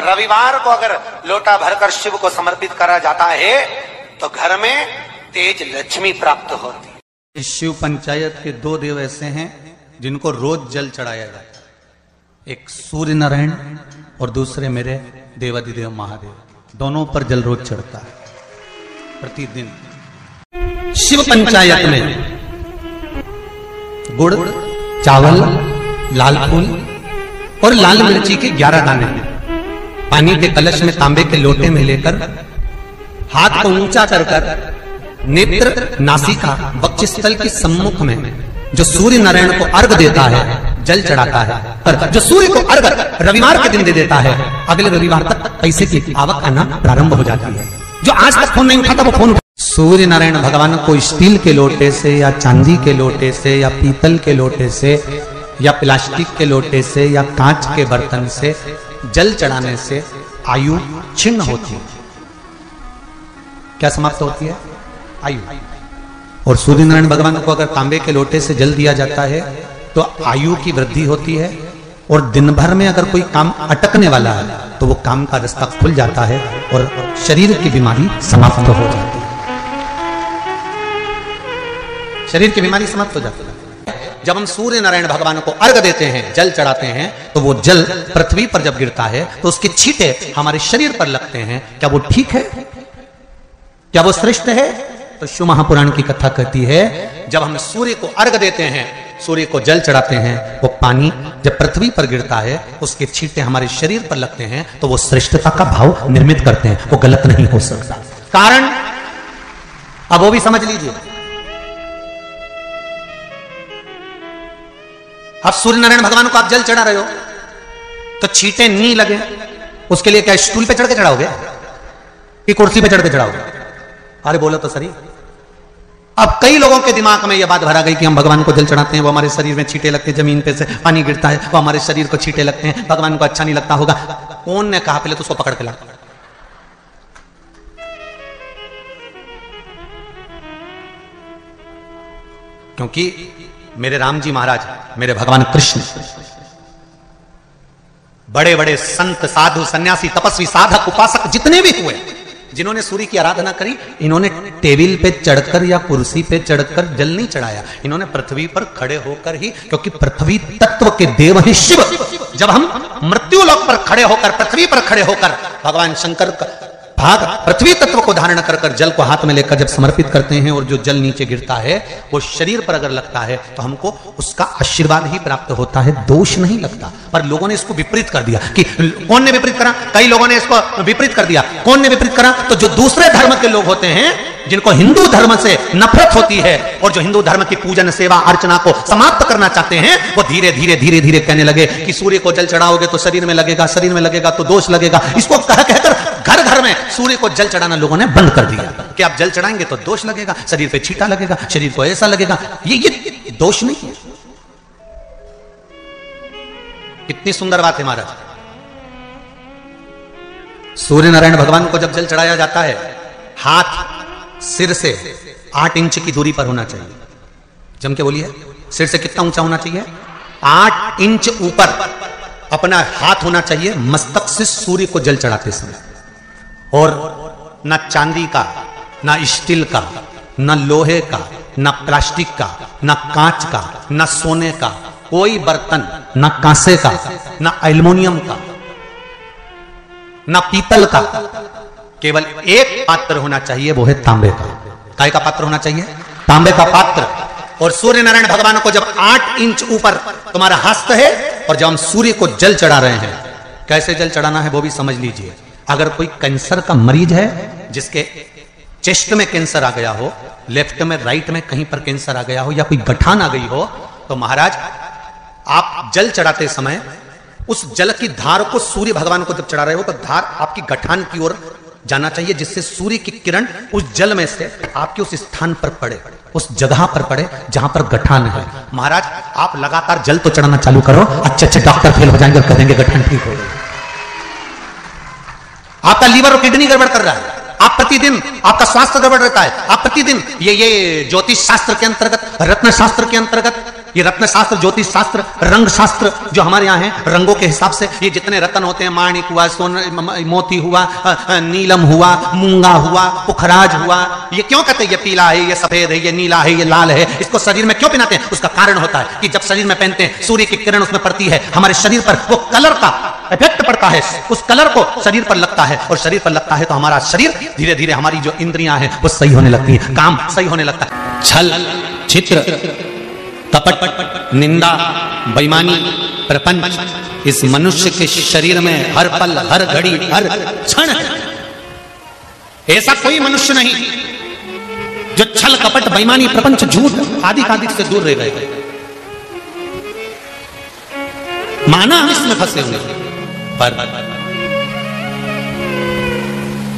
रविवार को अगर लोटा भरकर शिव को समर्पित करा जाता है तो घर में तेज लक्ष्मी प्राप्त होती है। शिव पंचायत के दो देव ऐसे हैं जिनको रोज जल चढ़ाया जाता है, एक सूर्य नारायण और दूसरे मेरे देवाधिदेव महादेव। दोनों पर जल रोज चढ़ता है प्रतिदिन। शिव पंचायत में गुड़, चावल, लाल फूल और लाल मिर्ची के 11 दाने पानी के कलश में तांबे के लोटे में लेकर हाथ को ऊंचा कर नेत्र, नासिका, वक्षस्थल के सम्मुख में जो सूर्य नारायण को अर्घ देता है जल चढ़ाता है। पर जो सूर्य को अर्घ रविवार के दिन दे देता है अगले रविवार तक पैसे की आवक आना प्रारंभ हो जाती है। जो आज तक फोन नहीं उठाता वो फोन। सूर्य नारायण भगवान को स्टील के लोटे से या चांदी के लोटे से या पीतल के लोटे से या प्लास्टिक के लोटे से या कांच के बर्तन से जल चढ़ाने से आयु छिन्न होती है। क्या समाप्त होती है? आयु। और सूर्य नारायण भगवान को अगर तांबे के लोटे से जल दिया जाता है तो आयु की वृद्धि होती है और दिन भर में अगर कोई काम अटकने वाला है तो वो काम का रास्ता खुल जाता है और शरीर की बीमारी समाप्त हो जाती है। शरीर की बीमारी समाप्त हो जाती है। जब हम सूर्य नारायण भगवान को अर्घ देते हैं, जल चढ़ाते हैं, तो वो जल पृथ्वी पर जब गिरता है तो उसके छींटे हमारे शरीर पर लगते हैं। क्या वो ठीक है? क्या वो श्रेष्ठ है? तो शिव महापुराण की कथा कहती है जब हम सूर्य को अर्घ देते हैं, सूर्य को जल चढ़ाते हैं, वो पानी जब पृथ्वी पर गिरता है उसके छींटे हमारे शरीर पर लगते हैं तो वो श्रेष्ठता का भाव निर्मित करते हैं। वो गलत नहीं हो सकता। कारण अब वो भी समझ लीजिए। अब सूर्य नारायण भगवान को आप जल चढ़ा रहे हो तो छींटे नहीं लगे, उसके लिए क्या स्टूल पे चढ़ के चढ़ाओगे कि कुर्सी पे चढ़ के चढ़ाओगे? अरे बोलो तो सही। अब कई लोगों के दिमाग में यह बात भरा गई कि हम भगवान को जल चढ़ाते हैं, वो हमारे शरीर में छींटे लगते हैं, जमीन पे से पानी गिरता है, वो हमारे शरीर को छींटे लगते हैं, भगवान को अच्छा नहीं लगता होगा। कौन ने कहा? पहले तो उसको पकड़ के ला। क्योंकि मेरे राम जी महाराज, मेरे भगवान कृष्ण, बड़े बड़े संत, साधु, सन्यासी, तपस्वी, साधक, उपासक जितने भी हुए जिन्होंने सूर्य की आराधना करी, इन्होंने टेबल पे चढ़कर या कुर्सी पे चढ़कर जल नहीं चढ़ाया। इन्होंने पृथ्वी पर खड़े होकर ही, क्योंकि पृथ्वी तत्व के देव है शिव। जब हम मृत्यु लोक पर खड़े होकर, पृथ्वी पर खड़े होकर भगवान शंकर का भाग पृथ्वी तत्व को धारण कर जल को हाथ में लेकर जब समर्पित करते हैं और जो जल नीचे गिरता है वो शरीर पर अगर लगता है तो हमको उसका आशीर्वाद ही प्राप्त होता है, दोष नहीं लगता। पर लोगों ने इसको विपरीत कर दिया। कि कौन ने विपरीत करा? कई लोगों ने इसको विपरीत कर दिया। कौन ने विपरीत करा? तो जो दूसरे धर्म के लोग होते हैं, जिनको हिंदू धर्म से नफरत होती है और जो हिंदू धर्म की पूजन, सेवा, अर्चना को समाप्त करना चाहते हैं, वो धीरे धीरे धीरे धीरे कहने लगे कि सूर्य को जल चढ़ाओगे तो शरीर में लगेगा, शरीर में लगेगा तो दोष लगेगा। इसको कह कहकर घर घर में सूर्य को जल चढ़ाना लोगों ने बंद कर दिया कि आप जल चढ़ाएंगे तो दोष लगेगा, शरीर पे छींटा लगेगा, शरीर को ऐसा लगेगा। ये दोष नहीं है। कितनी सुंदर बात है महाराज। सूर्य नारायण भगवान को जब जल चढ़ाया जाता है, हाथ सिर से 8 इंच की दूरी पर होना चाहिए। जम के बोलिए, सिर से कितना ऊंचा होना चाहिए? 8 इंच ऊपर अपना हाथ होना चाहिए मस्तक से सूर्य को जल चढ़ाते समय। और न चांदी का, न स्टील का, न लोहे का, न प्लास्टिक का, न कांच का, न सोने का कोई बर्तन, न कांसे का, न एल्युमिनियम का, न पीतल का, केवल एक पात्र होना चाहिए, वो है तांबे का। काय का पात्र होना चाहिए? तांबे का पात्र। और सूर्य नारायण भगवान को जब 8 इंच ऊपर तुम्हारा हस्त है और जब हम सूर्य को जल चढ़ा रहे हैं, कैसे जल चढ़ाना है वो भी समझ लीजिए। अगर कोई कैंसर का मरीज है, जिसके चेस्ट में कैंसर आ गया हो, लेफ्ट में, राइट में कहीं पर कैंसर आ गया हो, या कोई गठान आ गई हो, तो महाराज आप जल चढ़ाते समय उस जल की धार को सूर्य भगवान को जब चढ़ा रहे हो तो धार आपकी गठान की ओर जाना चाहिए, जिससे सूर्य की किरण उस जल में से आपके उस स्थान पर पड़े, उस जगह पर पड़े जहां पर गठान है। महाराज आप लगातार जल तो चढ़ाना चालू करो, अच्छे अच्छे डॉक्टर फेल हो जाएंगे और कह देंगे गठान ठीक हो गई। आपका लीवर और किडनी गड़बड़ कर रहा है, आप प्रतिदिन, आपका स्वास्थ्य गड़बड़ रहता है, आप प्रतिदिन ये ज्योतिष शास्त्र के अंतर्गत, रत्न शास्त्र के अंतर्गत ये रत्न शास्त्र, ज्योतिष शास्त्र, रंग शास्त्र जो हमारे यहाँ है, रंगों के हिसाब से ये जितने रत्न होते हैं, माणिक हुआ, मोती हुआ, नीलम हुआ, मूंगा हुआ, पुखराज हुआ, ये क्यों कहते हैं ये पीला है, ये सफेद है, ये नीला है, ये लाल है, इसको शरीर में क्यों पहनाते हैं? उसका कारण होता है कि जब शरीर में पहनते हैं सूर्य की किरण उसमें पड़ती है, हमारे शरीर पर वो कलर का इफेक्ट पड़ता है, उस कलर को शरीर पर लगता है, और शरीर पर लगता है तो हमारा शरीर धीरे धीरे, हमारी जो इंद्रियां हैं वो सही होने लगती है, काम सही होने लगता है। छल, छित्र, कपट, निंदा, बेईमानी, प्रपंच इस मनुष्य के शरीर में हर पल, हर घड़ी, हर क्षण है। ऐसा कोई मनुष्य नहीं जो छल, कपट, बेईमानी, प्रपंच, झूठ आदि आदि से दूर रह गए। माना हम इसमें फंसे हुए, पर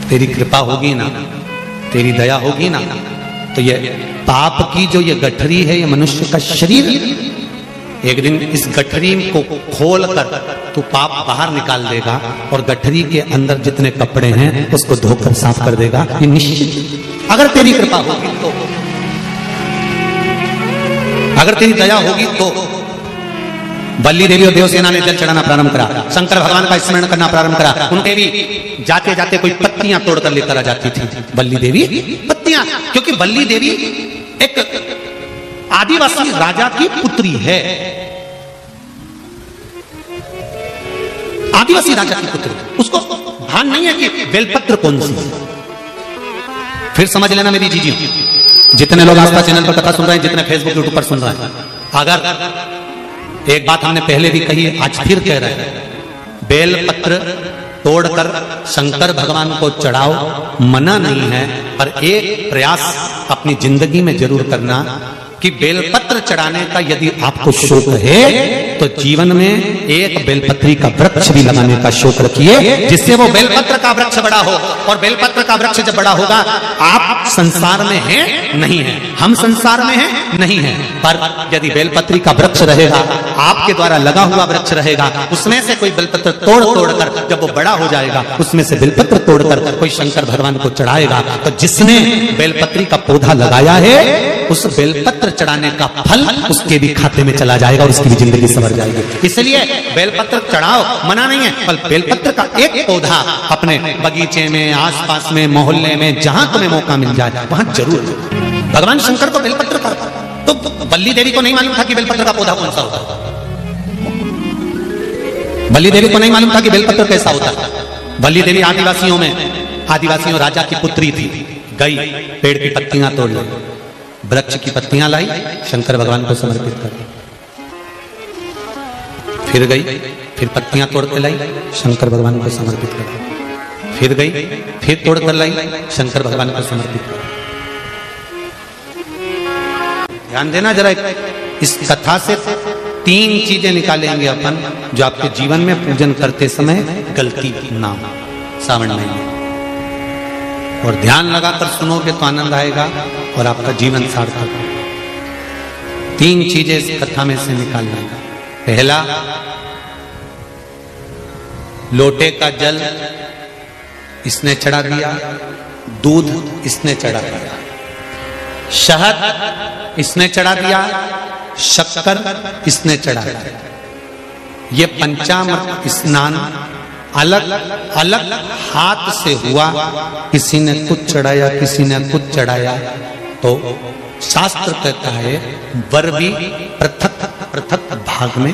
तेरी कृपा होगी ना, तेरी दया होगी ना, तो ये पाप की जो ये गठरी है, ये मनुष्य का शरीर, एक दिन इस गठरी को खोल कर तू पाप बाहर निकाल देगा, और गठरी के अंदर जितने कपड़े हैं उसको धोकर साफ कर देगा, ये निश्चित। अगर तेरी कृपा होगी तो, अगर तेरी दया होगी तो। बल्ली देवी और देवसेना ने जल चढ़ाना प्रारंभ करा, शंकर भगवान का स्मरण करना प्रारंभ करा। उनके भी जाते जाते कोई पत्तियां तोड़कर लेकर आ जाती थी बल्ली देवी, पत्तियां, क्योंकि बल्ली देवी एक आदिवासी राजा की पुत्री है, आदिवासी राजा की पुत्री, उसको भान नहीं है कि बेलपत्र कौन सी है। फिर समझ लेना मेरी जीजी, जितने लोग आस्था चैनल पर कथा सुन रहे हैं, जितने फेसबुक यूट्यूब पर सुन रहे हैं, अगर एक बात हमने पहले भी कही है, आज फिर कह रहे हैं, बेलपत्र तोड़कर शंकर भगवान को चढ़ाओ, मना नहीं है, पर एक प्रयास अपनी जिंदगी में जरूर करना कि बेलपत्र चढ़ाने का यदि आपको शौक है तो जीवन में एक बेलपत्री का वृक्ष भी लगाने का शौक रखिए, जिससे वो बेलपत्र का वृक्ष बड़ा हो। और बेलपत्र का वृक्ष जब बड़ा होगा, आप संसार में हैं नहीं है, हम संसार में हैं नहीं है, पर यदि बेलपत्री का वृक्ष रहेगा, आपके द्वारा लगा हुआ वृक्ष रहेगा, उसमें से कोई बेलपत्र तोड़ तोड़कर जब वो बड़ा हो जाएगा, उसमें से बेलपत्र तोड़कर कोई शंकर भगवान को चढ़ाएगा, तो जिसने बेलपत्री का पौधा लगाया है उस बेलपत्र चढ़ाने का फल उसके भी खाते में चला जाएगा और उसकी भी जिंदगी संवर जाएगी। इसलिए बेलपत्र चढ़ाओ, मना नहीं है, पर बेलपत्र का एक पौधा अपने बगीचे में, आसपास में, मोहल्ले में, जहां तुम्हें मौका मिल जाए वहां जरूर। भगवान शंकर को बेलपत्र का, तो बल्ली देवी को नहीं मालूम था कि बेलपत्र का पौधा कौन सा होता, बल्ली देवी को नहीं मालूम था कि बेलपत्र कैसा होता। बल्ली देवी आदिवासियों राजा की पुत्री थी, गई पेड़ की पत्तियां तोड़ ली, वृक्ष की पत्तियां लाई, शंकर भगवान को समर्पित कर, फिर गई, फिर पत्तियां तोड़ के लाई, शंकर भगवान को समर्पित कर, फिर गई, फिर तोड़ कर लाई, शंकर भगवान को समर्पित कर। ध्यान देना जरा, इस कथा से 3 चीजें निकालेंगे अपन जो आपके जीवन में पूजन करते समय गलती ना हो सावन महीने, और ध्यान लगाकर सुनोगे तो आनंद आएगा और आपका जीवन सार्थक। 3 चीजें इस कथा में से निकालना। पहला, लोटे का जल इसने चढ़ा दिया, दूध इसने चढ़ा दिया, शहद इसने चढ़ा दिया, शक्कर इसने चढ़ा दिया। ये पंचामृत स्नान अलग अलग हाथ से हुआ, किसी ने कुछ चढ़ाया, किसी ने कुछ चढ़ाया, तो शास्त्र कहता है वर भी पृथक पृथक भाग में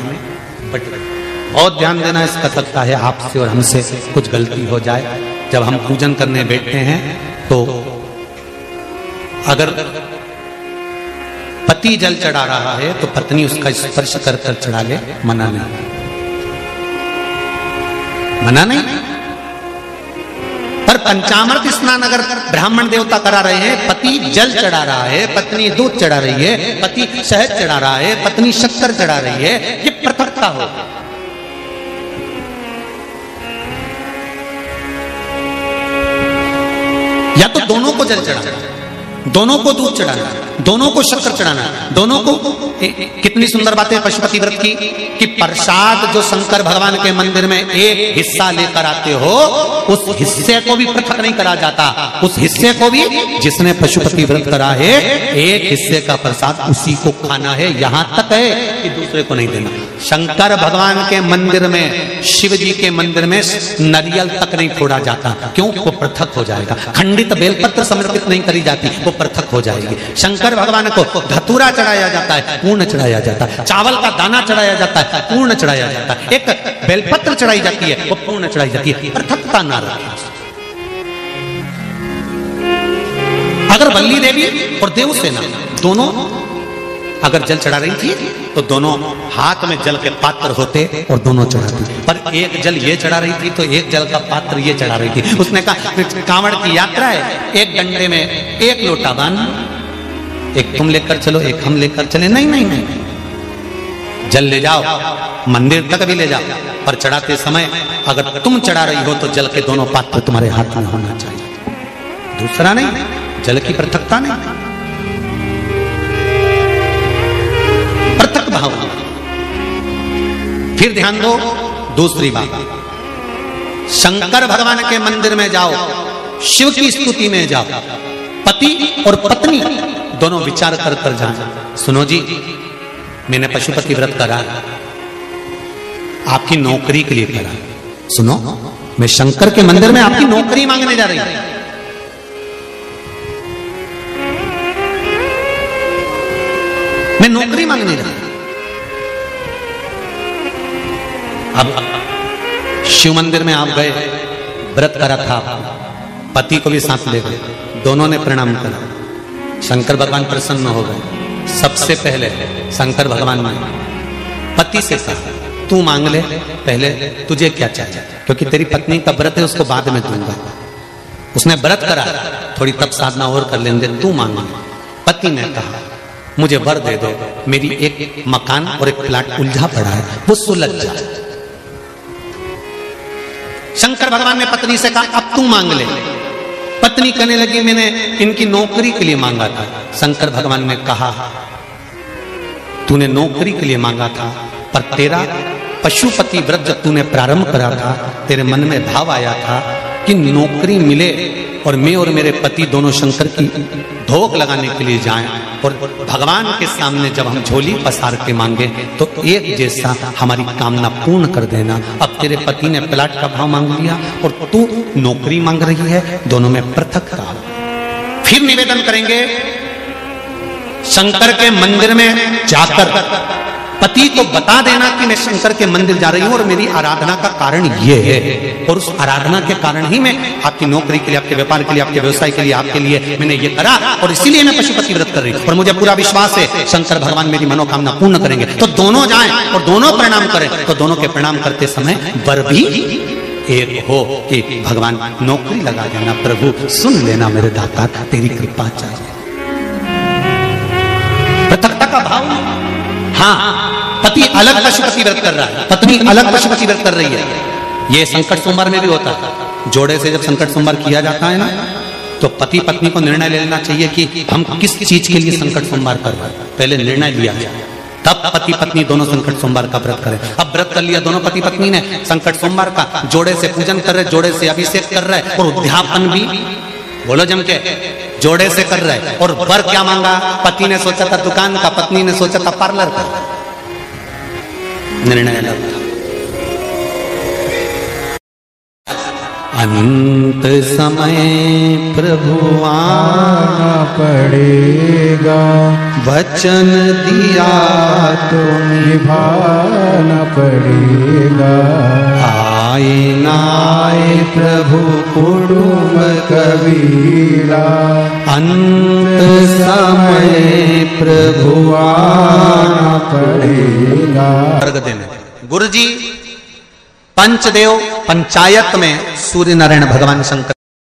बट। बहुत ध्यान देना इस कथा का है, आपसे और हमसे कुछ गलती हो जाए, जब हम पूजन करने बैठते हैं तो अगर पति जल चढ़ा रहा है तो पत्नी उसका स्पर्श कर कर चढ़ा ले, मना नहीं, मना नहीं। पर पंचामृत स्नान अगर ब्राह्मण देवता करा रहे हैं, पति जल चढ़ा रहा है, पत्नी दूध चढ़ा रही है, पति शहद चढ़ा रहा है, पत्नी शक्कर चढ़ा रही है, ये पृथकता हो। या तो दोनों को जल चढ़ा, दोनों को दूध चढ़ाना, दोनों को शक्कर चढ़ाना, दोनों को कितनी सुंदर बातें पशुपति व्रत की कि प्रसाद जो शंकर भगवान के मंदिर में एक हिस्सा लेकर आते हो, उस हिस्से को भी पृथक नहीं करा जाता। उस हिस्से को भी जिसने पशुपति व्रत करा है, एक हिस्से का प्रसाद उसी को खाना है, यहां तक है कि दूसरे को नहीं देना। शंकर भगवान के मंदिर में, शिव जी के मंदिर में नारियल तक नहीं फोड़ा जाता। क्यों? वो पृथक हो जाएगा। खंडित बेलपत्र समर्पित नहीं करी जाती, वो पृथक हो जाएगी। शंकर भगवान को धतूरा चढ़ाया जाता है, पूर्ण चढ़ाया जाता है। चावल का दाना चढ़ाया जाता है, पूर्ण चढ़ाया जाता है। एक बेलपत्र चढ़ाई जाती है, वो पूर्ण चढ़ाई जाती है। पृथकता ना रखे। अगर वल्ली देवी और देवसेना दोनों अगर जल चढ़ा रही थी तो दोनों हाथ में जल के पात्र होते और दोनों चढ़ाती। पर एक जल ये चढ़ा रही थी तो एक जल का पात्र ये चढ़ा रही थी। उसने कहा कांवड़ की यात्रा है, एक डंडे में एक लोटा बांध, एक तुम लेकर चलो, एक हम लेकर चले। नहीं नहीं नहीं, जल ले जाओ, मंदिर तक भी ले जाओ, पर चढ़ाते समय अगर तुम चढ़ा रही हो तो जल के दोनों पात्र तुम्हारे हाथ में होना चाहिए, दूसरा नहीं। जल की पृथकता नहीं, पृथक भाव। फिर ध्यान दो दूसरी बात, शंकर भगवान के मंदिर में जाओ, शिव की स्तुति में जाओ, पति और पत्नी दोनों विचार कर कर जाए। सुनो जी, मैंने पशुपति व्रत करा, आपकी नौकरी के लिए करा। सुनो, मैं शंकर के मंदिर में आपकी नौकरी मांगने जा रही हूं। मैं नौकरी मांगने जा रही। अब शिव मंदिर में आप गए, व्रत करा था, पति को भी साथ ले गए, दोनों ने प्रणाम करा, शंकर भगवान प्रसन्न हो गए। सबसे पहले शंकर भगवान ने पति से कहा तू मांग ले, पहले तुझे क्या चाहिए, क्योंकि तेरी पत्नी का व्रत है, उसको बाद में दूंगा। उसने व्रत करा, थोड़ी तप साधना और कर लेंगे, तू मांग। पति ने कहा मुझे वर दे दो, मेरी एक मकान और एक प्लाट उलझा पड़ा है, वो सुलझ जाए। शंकर भगवान ने पत्नी से कहा अब तू मांग ले। पत्नी कहने लगी मैंने इनकी नौकरी के लिए मांगा था। शंकर भगवान ने कहा तूने नौकरी के लिए मांगा था, पर तेरा पशुपति व्रत जब तूने प्रारंभ करा था, तेरे मन में भाव आया था कि नौकरी मिले और मैं और मेरे पति दोनों शंकर की धोख लगाने के लिए जाएं, और भगवान के सामने जब हम झोली पसार के मांगे तो एक जैसा हमारी कामना पूर्ण कर देना। अब तेरे पति ने प्लाट का भाव मांग लिया और तू नौकरी मांग रही है, दोनों में पृथकता। फिर निवेदन करेंगे शंकर के मंदिर में जाकर पति को बता देना कि मैं शंकर के मंदिर जा रही हूं और मेरी आराधना का कारण ये है, और उस आराधना के कारण ही मैं आपकी नौकरी के लिए, आपके व्यापार के लिए, आपके व्यवसाय के लिए, आपके लिए मैंने ये करा, और इसीलिए मैं पशुपति व्रत कर रही हूं, और मुझे पूरा विश्वास है शंकर भगवान मेरी मनोकामना पूर्ण करेंगे। तो दोनों जाएं और दोनों प्रणाम करें, तो दोनों के प्रणाम करते समय वर भी एक हो कि भगवान नौकरी लगा देना, प्रभु सुन लेना मेरे दाता, तेरी कृपा चाहिए। पृथकता का भाव। हाँ, पति अलग पशुपति व्रत कर रहा है, पत्नी अलग पशुपति व्रत कर रही है। ये संकट सोमवार में भी होता है। जोड़े से जब संकट सोमवार किया जाता है ना, तो पति पत्नी को निर्णय लेना चाहिए कि हम किस चीज के लिए संकट सोमवार कर रहे हैं। पहले निर्णय लिया जाए, तब पति पत्नी दोनों संकट सोमवार का व्रत करें। अब व्रत कर लिया दोनों पति पत्नी ने संकट सोमवार का, जोड़े से पूजन कर रहे, जोड़े से अभिषेक कर रहे, और उद्यापन भी बोलो जम के जोड़े से कर रहे। और वर क्या मांगा? पति ने सोचा था दुकान का, पत्नी ने सोचा था पार्लर का। निर्णय अलग था। अंत समय प्रभु आना पड़ेगा, वचन दिया तो निभाना पड़ेगा। आए ना आए प्रभु कुटुंब कबीला, अंत समय प्रभु आना पड़ेगा। अर्घ देने गुरु जी पंचदेव पंचायत में सूर्य नारायण भगवान शंकर